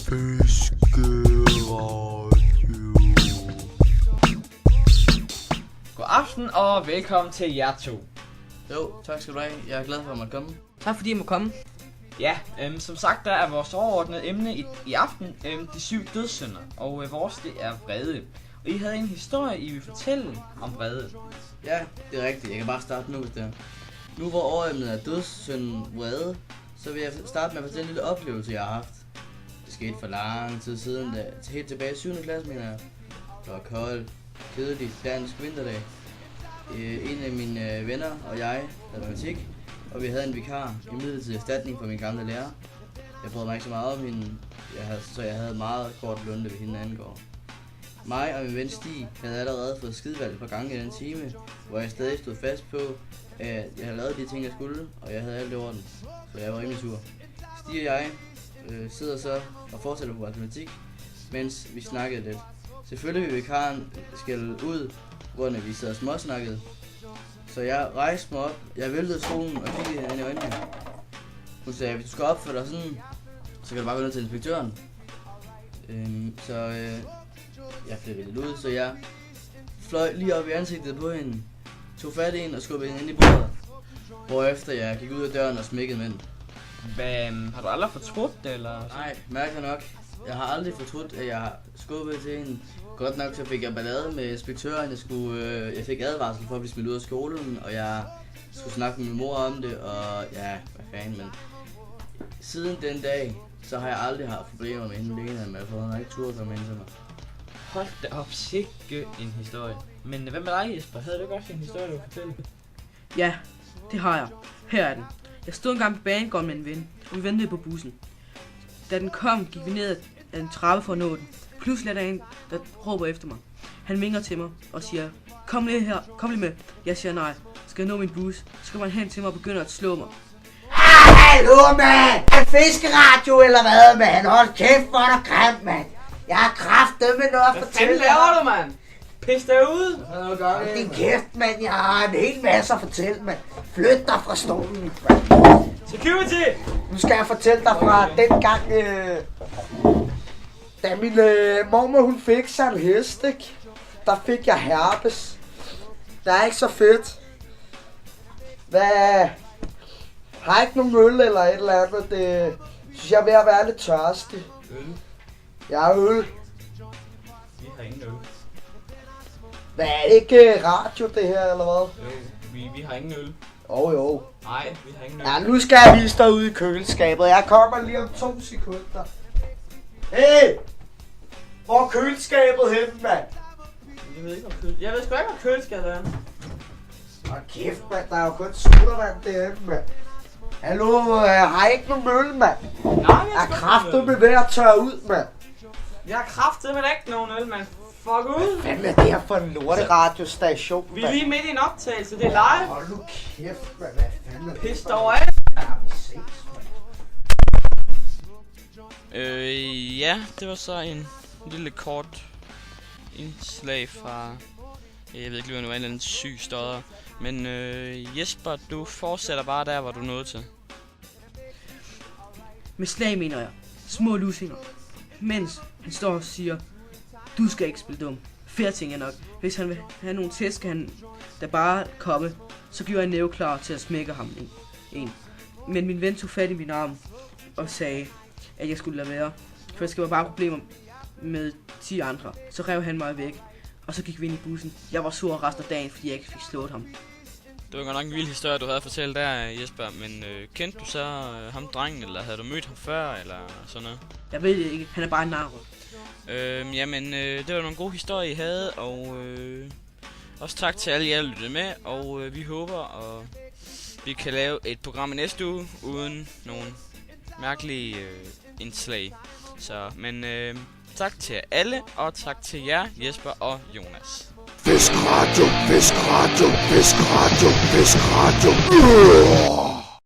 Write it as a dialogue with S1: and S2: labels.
S1: Fiskeradio.
S2: God aften og velkommen til jer to.
S3: Jo, tak skal du have. Jeg er glad for at måtte komme.
S4: Tak fordi I må komme.
S2: Ja, som sagt, der er vores overordnede emne i aften de 7 dødssynder, og vores det er vrede. Og I havde en historie, I vil fortælle om vrede.
S3: Ja, det er rigtigt. Jeg kan bare starte nu, hvis det er. Nu hvor overemnet er dødssynden vrede, så vil jeg starte med at fortælle en lille oplevelse, jeg har haft. Det skete for lang tid siden, helt tilbage i 7. klasse, mener jeg. Det var koldt, kedelig dansk vinterdag. En af mine venner og jeg havde matematik, og vi havde en vikar i midlertidig erstatning for min gamle lærer. Jeg brød mig ikke så meget om hende, så jeg havde meget kort lunde ved hende angår. Mig og min ven Stig havde allerede fået skidevalg et par gange i den time, hvor jeg stadig stod fast på, at jeg havde lavet de ting, jeg skulle, og jeg havde alt i orden, så jeg var rimelig sur. Stig og jeg sidder så og fortsætter på matematik, mens vi snakkede lidt. Selvfølgelig vil vikaren skælde ud, på grund af at vi sad og småsnakkede. Så jeg rejste mig op, jeg væltede stolen og kiggede hende i øjnene. Hun sagde, hvis du skal opføre dig sådan, så kan du bare gå ned til inspektøren. Jeg flippede lidt ud, så jeg fløj lige op i ansigtet på hende, tog fat i hende og skubbede hende ind i bordet. Hvorefter jeg gik ud af døren og smækkede med hende.
S2: Har du aldrig fortrudt det, eller?
S3: Nej, mærker nok. Jeg har aldrig fortrudt, at jeg har skubbet til hende. Godt nok så fik jeg ballade med inspektøren. Jeg fik advarsel for at blive smidt ud af skolen, og jeg skulle snakke med min mor om det, og ja, hvad fanden, men siden den dag, så har jeg aldrig haft problemer med hende Lena, men hun har ikke turde komme ind til mig.
S2: Hold da op, sikke en historie. Men hvad med dig, Jesper? Havde du ikke også en historie, du kunne fortælle?
S4: Ja, det har jeg. Her er den. Jeg stod engang på banegården med en ven, og vi ventede på bussen. Da den kom, gik vi ned ad en trappe for at nå den. Pludselig er der en, der råber efter mig. Han vinker til mig og siger, kom lige her, kom lige med. Jeg siger nej. Skal jeg nå min bus, så kommer han hen til mig og begynder at slå mig.
S1: Hallo, mand! Er fiskeradio eller hvad, mand? Hold kæft, hvor er der grimt, mand! Jeg har kraftedeme noget at fortælle dig.
S2: Hvad fanden laver du, mand? Pis derude!
S1: Hold din kæft, mand! Jeg har en hel masse at fortælle, mand. Flyt dig fra stolen, mand.
S2: Security!
S1: Nu skal jeg fortælle dig fra den gang, da min mormor hun fik sig en hest, ikke? Der fik jeg herpes. Det er ikke så fedt. Hvad? Har ikke nogen øl eller et eller andet? Det synes jeg er ved at være lidt tørstig.
S2: Øl?
S1: Jeg har øl.
S2: Vi har ingen øl.
S1: Hvad er det ikke radio det her eller hvad?
S2: Vi har ingen øl.
S1: Jo.
S2: Nej, vi har ingen øl.
S1: Ja, nu skal jeg vise dig ude i køleskabet. Jeg kommer lige om 2 sekunder. Hey! Hvor er køleskabet henne, mand?
S2: Jeg ved ikke, jeg ved sgu ikke, hvor køleskabet er.
S1: Hold kæft, mand. Der er jo kun sodavand derinde, mand. Hallo, har I ikke nogen øl, mand?
S2: Nej,
S1: Jeg er kraftedeme ved at tørre ud, mand.
S2: Jeg har kraftedeme ikke nogen øl, mand. Fuck ud!
S1: Hvad er det her for en lorteradiostation, mand?
S2: Vi er lige midt i en optagelse, det er live.
S1: Hold nu kæft, mand. Hvad fanden er det?
S2: Pist overalt.
S1: Ja, vi ses, mand.
S5: Ja, det var så en lille kort indslag fra, jeg ved ikke lige, hvad nu er, en eller anden syg stodder. Men Jesper, du fortsætter bare der, hvor du nåede til.
S4: Med slag mener jeg. Små lusinger. Mens han står og siger, du skal ikke spille dum. Fair ting er nok. Hvis han vil have nogle tæsk, skal han da bare komme. Så giver jeg næve klar til at smække ham en. Men min ven tog fat i min arm og sagde, at jeg skulle lade være. For jeg skal bare problemer med 10 andre. Så rev han mig væk. Og så gik vi ind i bussen. Jeg var sur resten af dagen, fordi jeg ikke fik slået ham.
S5: Det var godt nok en vild historie, du havde fortalt der, Jesper. Men kendte du så ham drengen, eller havde du mødt ham før, eller sådan noget?
S4: Jeg ved det ikke. Han er bare en narre.
S5: Jamen, det var nogle gode historier, I havde, og også tak til alle jer, der lyttede med. Og vi håber, at vi kan lave et program i næste uge, uden nogle mærkelige indslag. Så, men tak til alle, og tak til jer, Jesper og Jonas.
S1: Fiskeradio, fiskeradio, fiskeradio, fiskeradio.